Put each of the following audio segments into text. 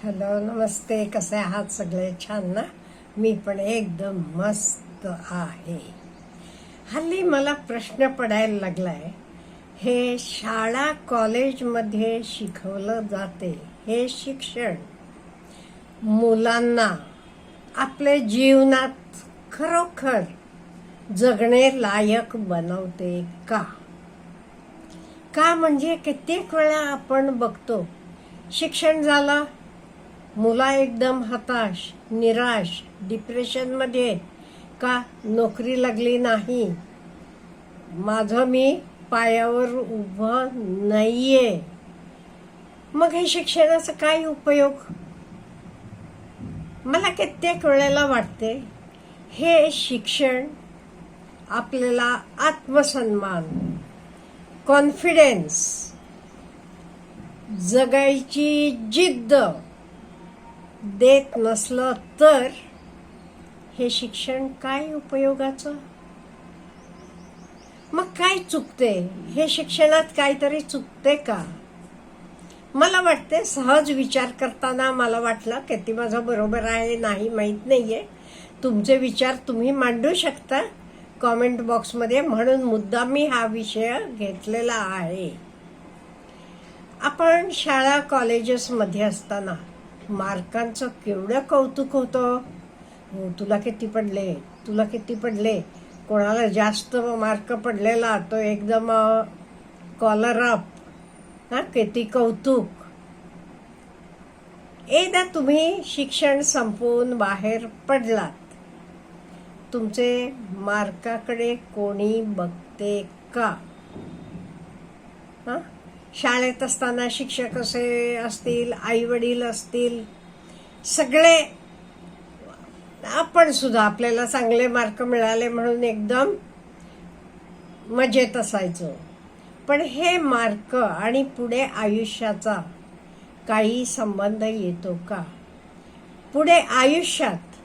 Hello, नमस्ते. कसे आहात सगळे? छान ना? मी पण एकदम मस्त आहे. हल्ली मला प्रश्न पडायला लागलाय, हे शाळा कॉलेजमध्ये शिकवलं जाते हे शिक्षण मुलांना आपल्या जीवनात खरोखर जगणे लायक बनवते का? म्हणजे कित्येक वेळा आपण बघतो, शिक्षण झालं, मुला एकदम हताश, निराश, डिप्रेशन मध्ये, का नोकरी लागली नाही, माझं मी पायावर उभं नाहीये. मग हे शिक्षणाचा काय उपयोग? मला कित्येक वेळेला वाटते, हे शिक्षण आपल्याला आत्मसन्मान, कॉन्फिडन्स, जगायची जिद्द देत नसलं तर हे शिक्षण काय उपयोगाचं? मग काय चुकते? हे शिक्षणात काहीतरी चुकते का? मला वाटते, सहज विचार करताना मला वाटलं की ती माझं बरोबर आहे नाही माहीत नाहीये. तुमचे विचार तुम्ही मांडू शकता कॉमेंट बॉक्समध्ये, म्हणून मुद्दा मी हा विषय घेतलेला आहे. आपण शाळा कॉलेजेसमध्ये असताना मार्कांचं केवढं कौतुक होतं. तुला किती पडले, तुला किती पडले. कोणाला जास्त मार्क पडलेला तो एकदम कॉलर अप, किती कौतुक. एकदा तुम्ही शिक्षण संपवून बाहेर पडलात, तुमचे मार्काकडे कोणी बघते का? शाळेत असताना शिक्षक असे असतील, आई वडील असतील, सगळे, आपण सुद्धा आपल्याला चांगले मार्क मिळाले म्हणून एकदम मजेत असायचो. पण हे मार्क आणि पुढे आयुष्याचा काही संबंध येतो का? पुढे आयुष्यात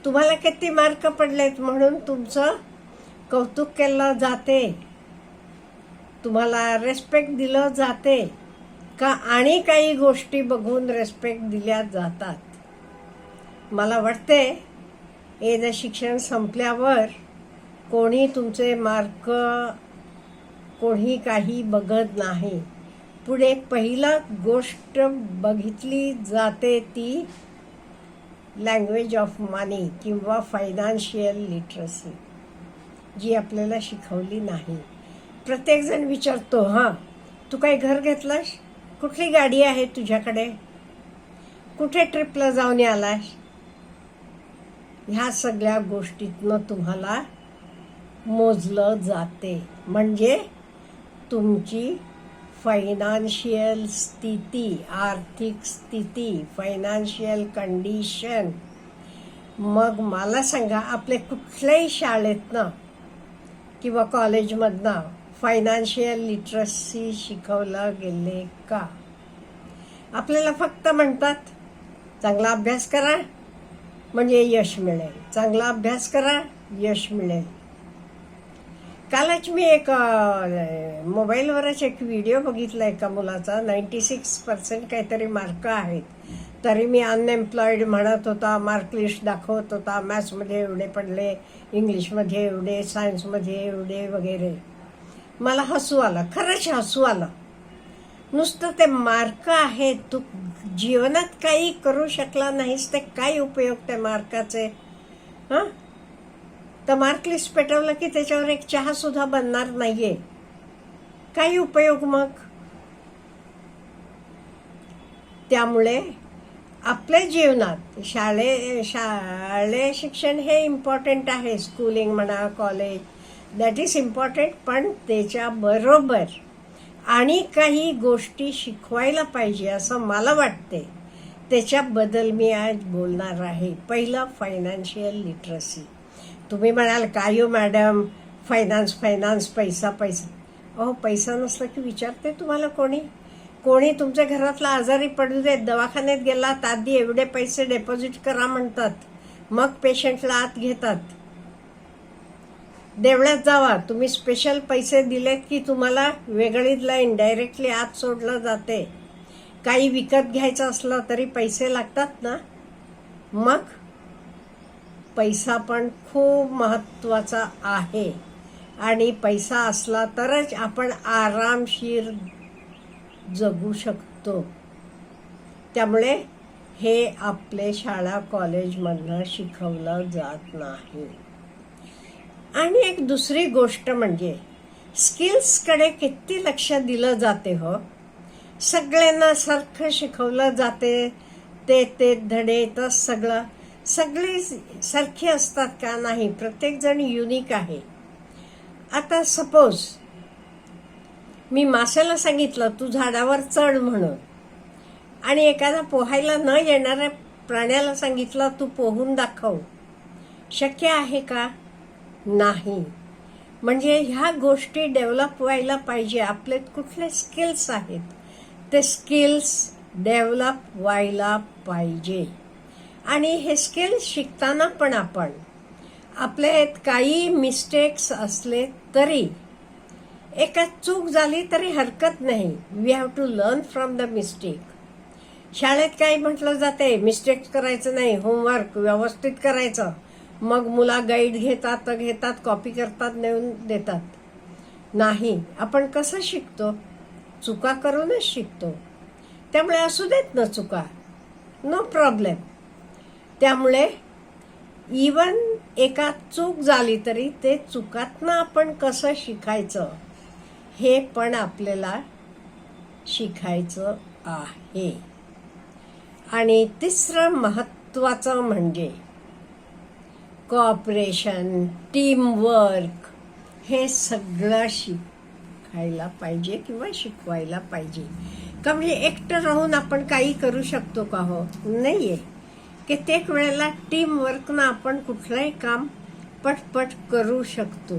तुम्हाला किती मार्क पडलेत म्हणून तुमचं कौतुक केलं जाते, तुम्हाला रेस्पेक्ट दिलं जाते का, आणि काही गोष्टी बघून रेस्पेक्ट दिल्या जातात? मला वाटते, एकदा शिक्षण संपल्यावर कोणी तुमचे मार्क, कोणी काही बघत नाही. पुढे पहिला गोष्ट बघितली जाते ती लँग्वेज ऑफ मनी किंवा फायनान्शियल लिटरसी, जी आपल्याला शिकवली नाही. प्रत्येक जण विचारतो, तू काही घर घेतलंस? कुठली गाडी आहे तुझ्याकडे? कुठे ट्रिपला जाऊन आलास? ह्या सगळ्या गोष्टीतनं तुम्हाला मोजलं जाते. म्हणजे तुमची फायनान्शियल स्थिती, आर्थिक स्थिती, फायनान्शियल कंडिशन. मग मला सांगा, आपल्या कुठल्याही शाळेतनं किंवा कॉलेजमधनं फायनान्शियल लिटरसी शिकवलं गेले का? आपल्याला फक्त म्हणतात, चांगला अभ्यास करा म्हणजे यश मिळेल, चांगला अभ्यास करा, यश मिळेल. कालच मी एक मोबाईलवरच एक व्हिडिओ बघितला एका मुलाचा. 96% काहीतरी मार्क आहेत, तरी मी अनएम्प्लॉईड म्हणत होता, मार्क लिस्ट दाखवत होता. मॅथ्समध्ये एवढे पडले, इंग्लिशमध्ये एवढे, सायन्समध्ये एवढे वगैरे. मला हसू आलं, खरंच हसू आलं. नुसतं ते मार्क आहेत, तू जीवनात काही करू शकला नाहीस, ते काय उपयोग त्या मार्काचे? तर मार्क लिस्ट पेटवलं की त्याच्यावर एक चहा सुद्धा बनणार नाहीये, काही उपयोग मग? त्यामुळे आपल्या जीवनात शाळे शिक्षण हे इम्पॉर्टंट आहे. स्कूलिंग म्हणा, कॉलेज, दॅट इज इम्पॉर्टंट. पण त्याच्याबरोबर आणि काही गोष्टी शिकवायला पाहिजे असं मला वाटते. त्याच्याबद्दल मी आज बोलणार आहे. पहिलं, फायनान्शियल लिटरसी. तुम्ही म्हणाल, काय हो मॅडम, फायनान्स, पैसा. अहो, पैसा नसला की विचारते तुम्हाला कोणी तुमच्या घरातला आजारी पडू देत, दवाखान्यात गेलात, आधी एवढे पैसे डेपॉझिट करा म्हणतात, मग पेशंटला आत घेतात. देवळात जावा, तुम्ही स्पेशल पैसे दिलेत की तुम्हाला वेगळीच लाईन डायरेक्टली आत सोडलं जाते. काही विकत घ्यायचं असलं तरी पैसे लागतात ना. मग पैसा पण खूप महत्त्वाचा आहे आणि पैसा असला तरच आपण आरामशीर जगू शकतो. त्यामुळे हे आपले शाळा कॉलेजमधनं शिकवलं जात नाही. आणि एक दुसरी गोष्ट म्हणजे स्किल्सकडे किती लक्ष दिलं जाते हो. सगळ्यांना सारखं शिकवलं जाते. ते धडे तर सगळे सारखे असतात का? नाही, प्रत्येक जण युनिक आहे. आता सपोज मी माशाला सांगितलं तू झाडावर चढ म्हणून, आणि एखादा पोहायला न येणाऱ्या प्राण्याला सांगितलं तू पोहून दाखव, शक्य आहे का? नाही. म्हणजे ह्या गोष्टी डेव्हलप व्हायला पाहिजे. आपले कुठले स्किल्स आहेत ते स्किल्स डेव्हलप व्हायला पाहिजे. आणि हे स्किल्स शिकताना पण आपण आपले काही मिस्टेक्स असले तरी, एका चूक झाली तरी हरकत नाही. We have to learn from the mistake. शाळेत काही म्हटलं जाते मिस्टेक्स करायचं नाही, होमवर्क व्यवस्थित करायचं. मग मुला गाईड घेतात, कॉपी करतात, नेऊन देतात. नाही, आपण कसं शिकतो? चुका करूनच शिकतो. त्यामुळे असू देत ना चुका, नो प्रॉब्लेम. त्यामुळे इवन एका चूक झाली तरी ते चुकातनं आपण कसं शिकायचं हे पण आपल्याला शिकायचं आहे. आणि तिसरं महत्त्वाचं म्हणजे कोऑपरेशन, टीमवर्क, हे सगळं शिकायला पाहिजे किंवा शिकवायला पाहिजे. का म्हणजे एकटं राहून आपण काही करू शकतो का? हो, नाहीये. कित्येक वेळेला टीमवर्कनं आपण कुठलंही काम पटपट करू शकतो.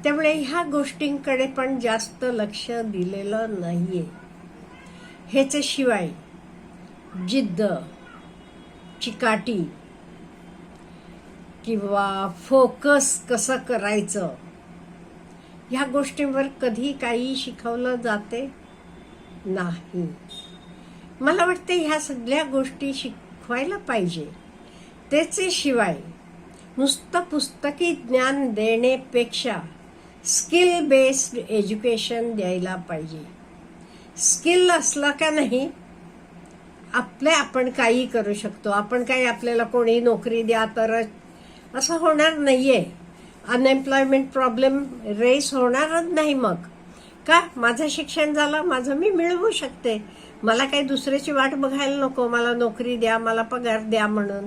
त्यामुळे ह्या गोष्टींकडे पण जास्त लक्ष दिलेलं नाहीये. ह्याच्याशिवाय जिद्द, चिकाटी किंवा फोकस कसं करायचं ह्या गोष्टींवर कधी काही शिकवलं जाते नाही. मला वाटते ह्या सगळ्या गोष्टी शिकवायला पाहिजे. त्याच्याशिवाय नुसतं पुस्तकी ज्ञान देण्यापेक्षा स्किल बेस्ड एज्युकेशन द्यायला पाहिजे. स्किल असला का नाही आपण काही करू शकतो. आपण काही आपल्याला कोणी नोकरी द्या तर असं होणार नाहीये. अनएम्प्लॉयमेंट प्रॉब्लेम रेस होणारच नाही. मग का? माझं शिक्षण झालं, माझं मी मिळवू शकते. मला काही दुसऱ्याची वाट बघायला नको, मला नोकरी द्या, मला पगार द्या म्हणून.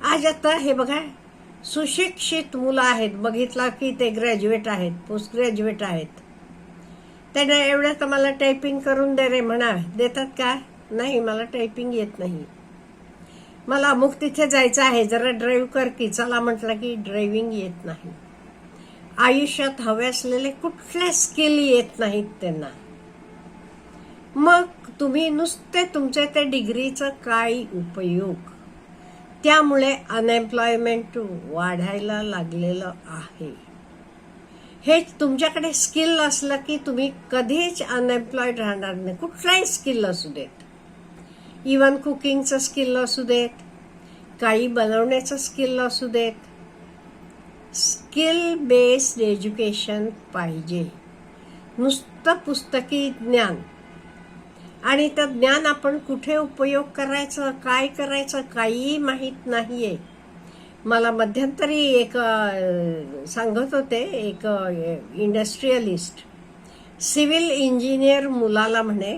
आज आता हे बघा, सुशिक्षित मुलं आहेत, बघितला की ते ग्रॅज्युएट आहेत, पोस्ट ग्रॅज्युएट आहेत. त्यांना एवढं तर मला टायपिंग करून दे रे म्हणा, देतात का? नाही, मला टायपिंग येत नाही. मला अमुक तिथे जायचं आहे, जरा ड्राईव्ह कर की, चला म्हटलं की ड्रायव्हिंग येत नाही. आयुष्यात हवे असलेले कुठले स्किल येत नाहीत त्यांना. मग तुम्ही नुसते तुमच्या त्या डिग्रीचं काय उपयोग? त्यामुळे अनएम्प्लॉयमेंट वाढायला लागलेलं आहे. हे तुमच्याकडे स्किल असलं की तुम्ही कधीच अनएम्प्लॉयड राहणार नाही. कुठलाही स्किल असू देत, इवन कुकिंगचं स्किल असू देत, काही बनवण्याचं स्किल असू देत, स्किल बेस्ड एज्युकेशन पाहिजे. नुसतं पुस्तकी ज्ञान आणि त्या ज्ञान आपण कुठे उपयोग करायचं, काय करायचं, काहीही माहीत नाहीये. मला मध्यंतरी एक सांगत होते, एक इंडस्ट्रियलिस्ट, सिव्हिल इंजिनियर मुलाला म्हणे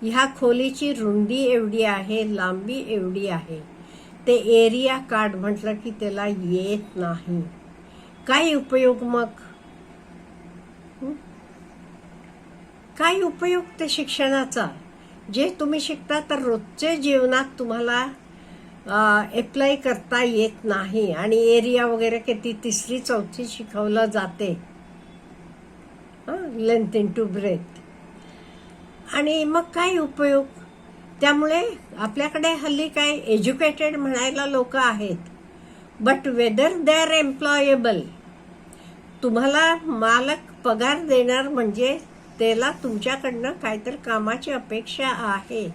ह्या खोलीची रुंदी एवढी आहे, लांबी एवढी आहे, ते एरिया काढ म्हटलं की त्याला येत नाही. काय उपयोग? मग काय उपयोग ते शिक्षणाचा? जे तुम्ही शिकता तर रोजच्या जीवनात तुम्हाला अप्लाय करता येत नाही. आणि एरिया वगैरे किती 3री 4थी शिकवलं जाते, लेंथ इंटू ब्रेथ. आणि मग काय उपयोग? त्यामुळे आपल्याकडे हल्ली काय एज्युकेटेड म्हणायला लोक आहेत, बट वेदर दे आर एम्प्लॉयेबल. तुम्हाला मालक पगार देणार म्हणजे त्याला तुमच्याकडनं काहीतरी कामाची अपेक्षा आहे,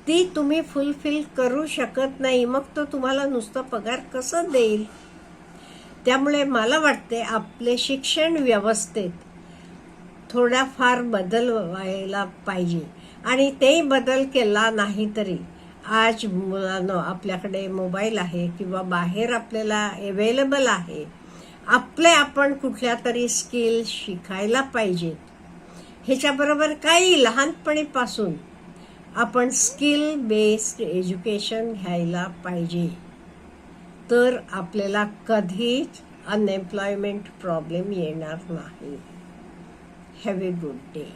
ती तुम्ही फुलफिल करू शकत नाही, मग तो तुम्हाला नुसतं पगार कसं देईल? त्यामुळे मला वाटते आपले शिक्षण व्यवस्थेत थोडाफार बदल व्हायला पाहिजे. आणि ते बदल केला नाही तरी आज मुलांनो आपल्याकडे मोबाईल आहे किंवा बाहेर आपल्याला अवेलेबल आहे, आपण कुठल्या तरी स्किल शिकायला पाहिजेत. ह्याच्याबरोबर काही लहानपणीपासून आपण स्किल बेस्ड एज्युकेशन घ्यायला पाहिजे, तर आपल्याला कधीच अनएम्प्लॉयमेंट प्रॉब्लेम येणार नाही. Have a good day.